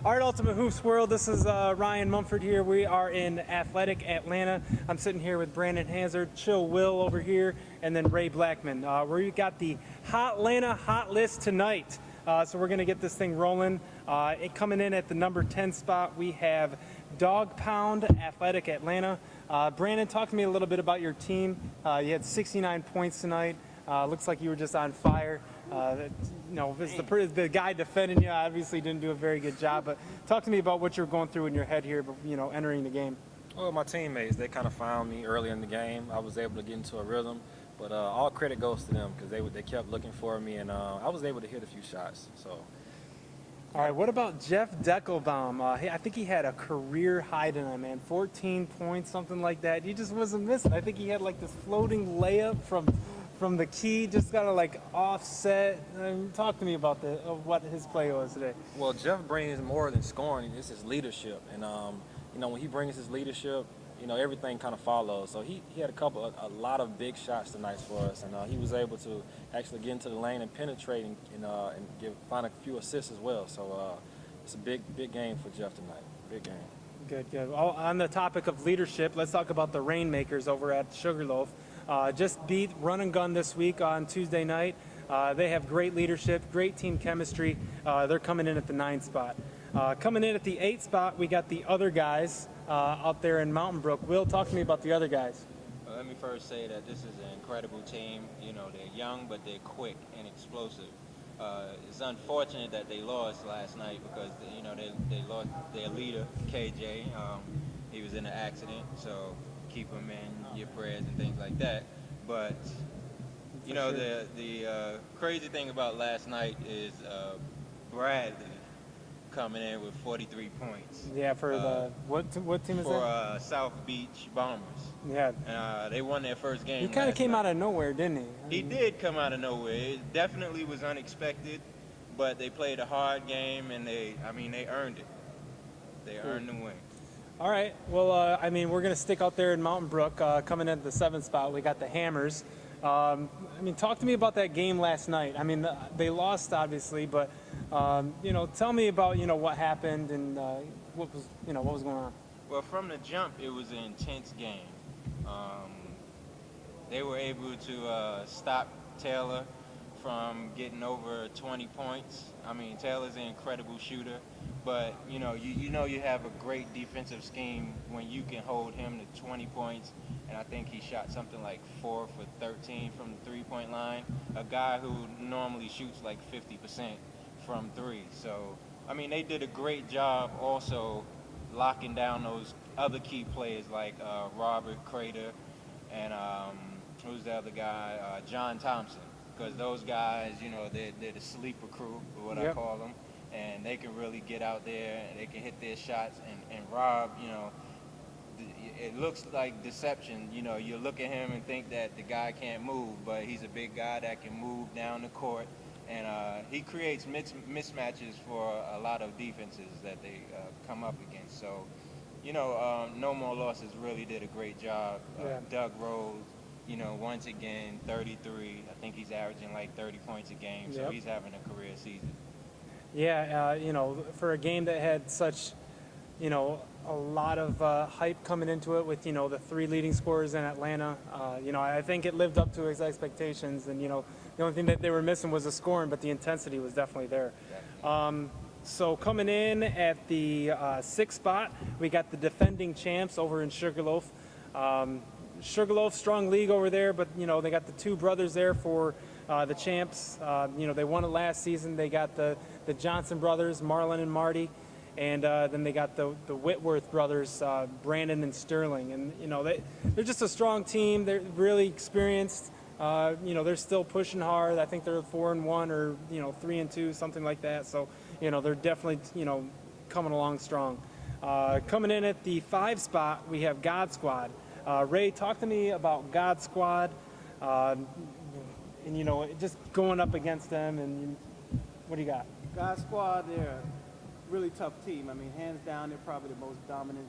Art Ultimate Hoops World, this is Ryan Mumford here. We are in Athletic Atlanta. I'm sitting here with Brandon Hazard, Chill Will over here, and then Ray Blackman. We got the HOT-Lanta hot list tonight. So we're going to get this thing rolling. Coming in at the number 10 spot, we have Dog Pound Athletic Atlanta. Brandon, talk to me a little bit about your team. You had 69 points tonight. Looks like you were just on fire. The guy defending you obviously didn't do a very good job, but talk to me about what you're going through in your head here, entering the game. Well, my teammates, they kind of found me early in the game. I was able to get into a rhythm, but all credit goes to them because they kept looking for me, and I was able to hit a few shots. So. All right, what about Jeff Deckelbaum? I think he had a career high tonight, man. 14 points, something like that. He just wasn't missing. I think he had like this floating layup from the key, just kind of like offset. Talk to me about what his play was today. Well, Jeff brings more than scoring. It's his leadership, and when he brings his leadership, everything kind of follows. So he had a lot of big shots tonight for us, and he was able to actually get into the lane and penetrate and find a few assists as well. So it's a big game for Jeff tonight. Big game. Good. On the topic of leadership, let's talk about the Rainmakers over at Sugarloaf. Just beat Run and Gun this week on Tuesday night. They have great leadership, great team chemistry. They're coming in at the 9th spot. Coming in at the 8th spot, we got the other guys out there in Mountain Brook. Will, talk to me about the other guys. Well, let me first say that this is an incredible team. They're young, but they're quick and explosive. It's unfortunate that they lost last night because they lost their leader, KJ. He was in an accident, so keep him in your prayers and things like that. But the crazy thing about last night is Bradley coming in with 43 points. Yeah, for what team is that? For South Beach Bombers. Yeah. They won their first game. He kind of came out of nowhere, didn't he? He did come out of nowhere. It definitely was unexpected, but they played a hard game and they earned it. They earned the win. All right. Well, we're going to stick out there in Mountain Brook. Coming in at the 7th spot, we got the Hammers. Talk to me about that game last night. They lost, obviously, but, tell me about, what happened and what was going on. Well, from the jump, it was an intense game. They were able to stop Taylor from getting over 20 points. Taylor's an incredible shooter, but you have a great defensive scheme when you can hold him to 20 points, and I think he shot something like 4 for 13 from the three-point line, a guy who normally shoots like 50% from three. So, they did a great job also locking down those other key players like Robert Crater and who's the other guy, John Thompson. Because those guys, they're the sleeper crew, or what I call them, and they can really get out there and they can hit their shots. And Rob, it looks like deception. You look at him and think that the guy can't move, but he's a big guy that can move down the court, and he creates mismatches for a lot of defenses that they come up against. So, No More Losses really did a great job. Doug Rose. Once again, 33. I think he's averaging like 30 points a game, so he's having a career season. Yeah, for a game that had such, a lot of hype coming into it with, the 3 leading scorers in Atlanta, I think it lived up to his expectations. And, the only thing that they were missing was the scoring, but the intensity was definitely there. So coming in at the 6th spot, we got the defending champs over in Sugarloaf. Sugarloaf, strong league over there, but they got the 2 brothers there for the champs. They won it last season. They got the Johnson brothers, Marlon and Marty, and then they got the Whitworth brothers, Brandon and Sterling. And they're just a strong team. They're really experienced. They're still pushing hard. I think they're 4-1 or 3-2, something like that. So they're definitely coming along strong. Coming in at the 5 spot, we have God Squad. Ray, talk to me about God Squad, and just going up against them. And what do you got? God Squad, they're a really tough team. Hands down, they're probably the most dominant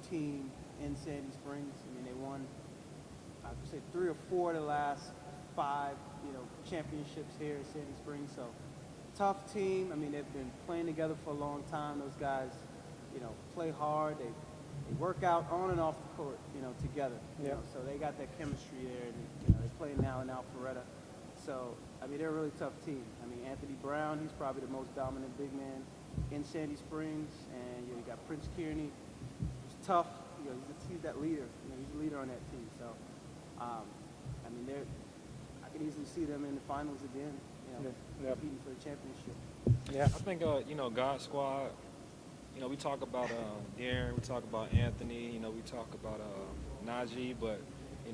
team in Sandy Springs. They won, I would say, 3 or 4 of the last 5, championships here in Sandy Springs. So tough team. I mean, they've been playing together for a long time. Those guys, play hard. They work out on and off the court, together. Yeah. So they got that chemistry there, and they play now in alpharetta. So I mean, they're a really tough team. I mean, Anthony Brown, he's probably the most dominant big man in Sandy Springs, and you got Prince Kearney. He's tough. He's that leader. He's a leader on that team. So I mean, I could easily see them in the finals again. Competing for the championship. Yeah. I think, God Squad, we talk about Darren, we talk about Anthony, we talk about Najee, but,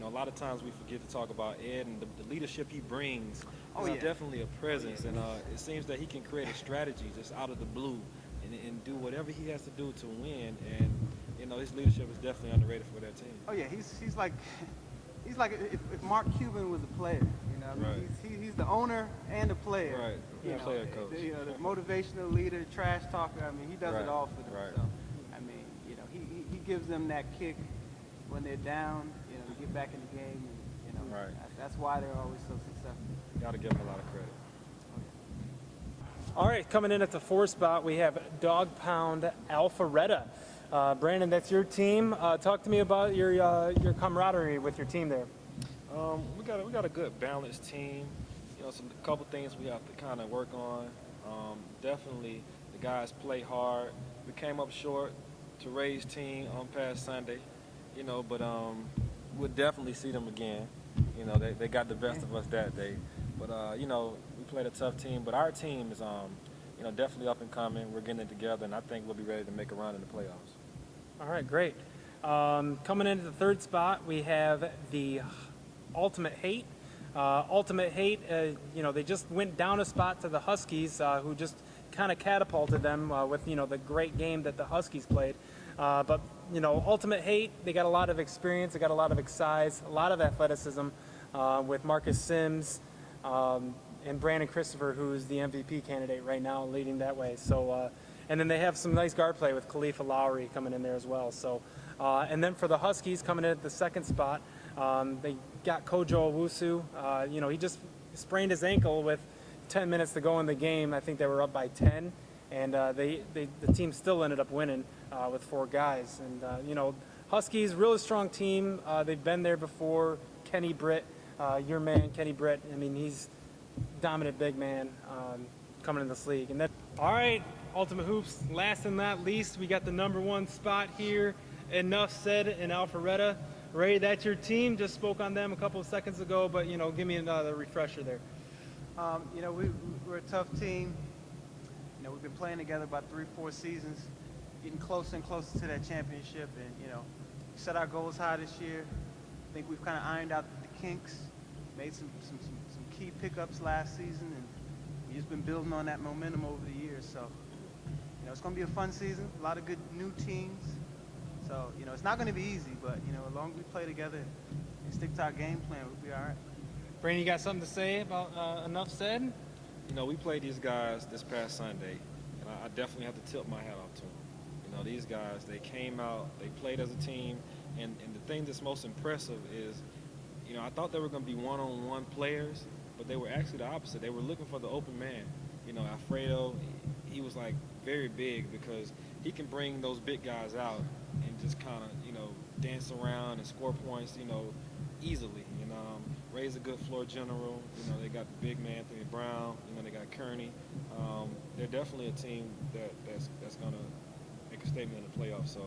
a lot of times we forget to talk about Ed and the leadership he brings. He's definitely a presence, and it seems that he can create a strategy just out of the blue and do whatever he has to do to win, and, his leadership is definitely underrated for that team. Oh, yeah, he's like if Mark Cuban was a player. Right. He's the owner and the player. Right. Player coach. The motivational leader, trash talker. I mean, he does it all for them. Right. So, I mean, he gives them that kick when they're down. To get back in the game, and Right. that's why they're always so successful. Got to give him a lot of credit. All right, coming in at the 4th spot, we have Dog Pound Alpharetta. Brandon, that's your team. Talk to me about your camaraderie with your team there. We got a good balanced team. Some a couple things we have to kind of work on. Definitely, the guys play hard. We came up short to Ray's team on past Sunday, but we'll definitely see them again. They got the best of us that day. But we played a tough team. But our team is definitely up and coming. We're getting it together, and I think we'll be ready to make a run in the playoffs. All right, great. Coming into the 3rd spot, we have the Ultimate Hate. Ultimate Hate, they just went down a spot to the Huskies, who just kind of catapulted them with, the great game that the Huskies played. But, Ultimate Hate, they got a lot of experience, they got a lot of size, a lot of athleticism with Marcus Sims and Brandon Christopher, who's the MVP candidate right now, leading that way. So, and then they have some nice guard play with Khalifa Lowry coming in there as well. So, and then for the Huskies coming in at the 2nd spot, they got Kojo Owusu. He just sprained his ankle with 10 minutes to go in the game. I think they were up by 10, and the team still ended up winning with 4 guys. And Huskies, really strong team. They've been there before. Kenny Britt, your man, Kenny Britt. I mean, he's dominant big man coming in this league. And then, all right, Ultimate Hoops. Last and not least, we got the number 1 spot here. Enough said in Alpharetta. Ray, that's your team. Just spoke on them a couple of seconds ago, but give me another refresher there. We're a tough team. We've been playing together about 3-4 seasons, getting closer and closer to that championship, and we set our goals high this year. I think we've kind of ironed out the kinks, made some key pickups last season, and we've just been building on that momentum over the years. So, it's going to be a fun season. A lot of good new teams. So, it's not going to be easy, but, as long as we play together and stick to our game plan, we'll be all right. Brandon, you got something to say about Enough Said? We played these guys this past Sunday, and I definitely have to tip my hat off to them. These guys, they came out, they played as a team, and the thing that's most impressive is, I thought they were going to be one-on-one players, but they were actually the opposite. They were looking for the open man. Alfredo, he was like very big because he can bring those big guys out and just kind of, dance around and score points, easily. Ray's a good floor general. They got the big man, Anthony Brown. They got Kearney. They're definitely a team that's going to make a statement in the playoffs. So,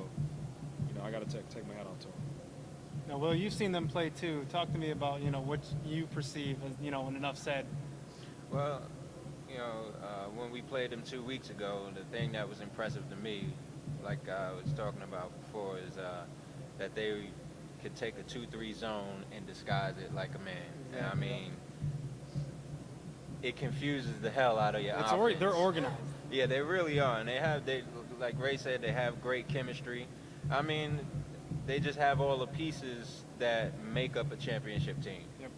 I got to take my hat off to them. Now, Will, you've seen them play too. Talk to me about, what you perceive as, when Enough Said. Well, when we played them 2 weeks ago, the thing that was impressive to me, like I was talking about before, is that they could take a 2-3 zone and disguise it like a man. Yeah. I mean, it confuses the hell out of your offense. They're organized. Yeah, they really are, and they like Ray said, they have great chemistry. I mean, they just have all the pieces that make up a championship team. Yep.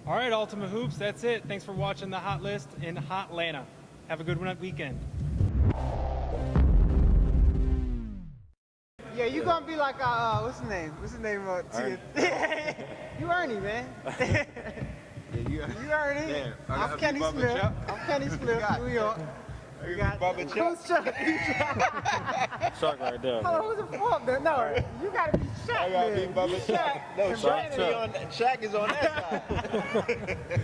All right, Ultimate Hoops, that's it. Thanks for watching the Hot List in HOTlanta. Have a good weekend. Yeah, you gonna be like, what's his name? What's his name? Ernie. You Ernie, man. Yeah, you You heard it. Damn, I I'm gotta Kenny be Bubba Smith. Chuck. I'm Kenny Smith, New York. We got Bubba Chuck. who's Chuck? Chuck right there. Hold on, who's the fourth then? No, you gotta be Shaq. I gotta be then. Bubba Chuck. No, and Shaq, Brandon. Shaq is on that side.